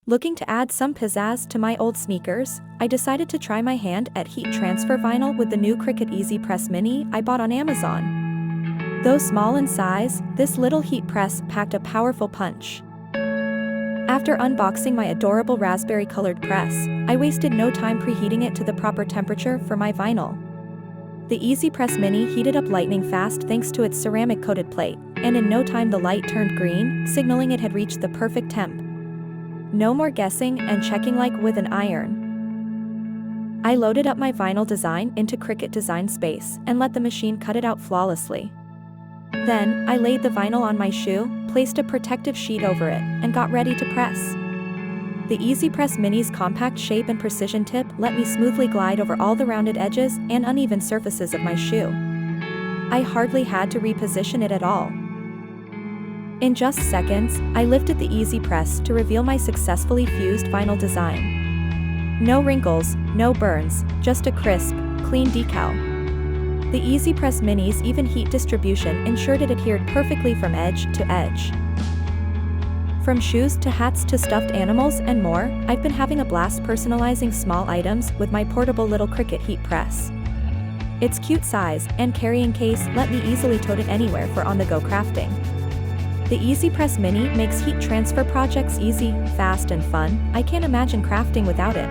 Looking to add some pizzazz to my old sneakers, I decided to try my hand at heat transfer vinyl with the new Cricut EasyPress Mini I bought on Amazon. Though small in size, this little heat press packed a powerful punch. After unboxing my adorable raspberry-colored press, I wasted no time preheating it to the proper temperature for my vinyl. The EasyPress Mini heated up lightning fast thanks to its ceramic-coated plate, and in no time the light turned green, signaling it had reached the perfect temp. No more guessing and checking like with an iron. I loaded up my vinyl design into Cricut Design Space and let the machine cut it out flawlessly. Then, I laid the vinyl on my shoe, placed a protective sheet over it, and got ready to press. The EasyPress Mini's compact shape and precision tip let me smoothly glide over all the rounded edges and uneven surfaces of my shoe. I hardly had to reposition it at all. In just seconds, I lifted the EasyPress to reveal my successfully fused vinyl design. No wrinkles, no burns, just a crisp, clean decal. The EasyPress Mini's even heat distribution ensured it adhered perfectly from edge to edge. From shoes to hats to stuffed animals and more, I've been having a blast personalizing small items with my portable little Cricut heat press. Its cute size and carrying case let me easily tote it anywhere for on-the-go crafting. The EasyPress Mini makes heat transfer projects easy, fast and fun. I can't imagine crafting without it.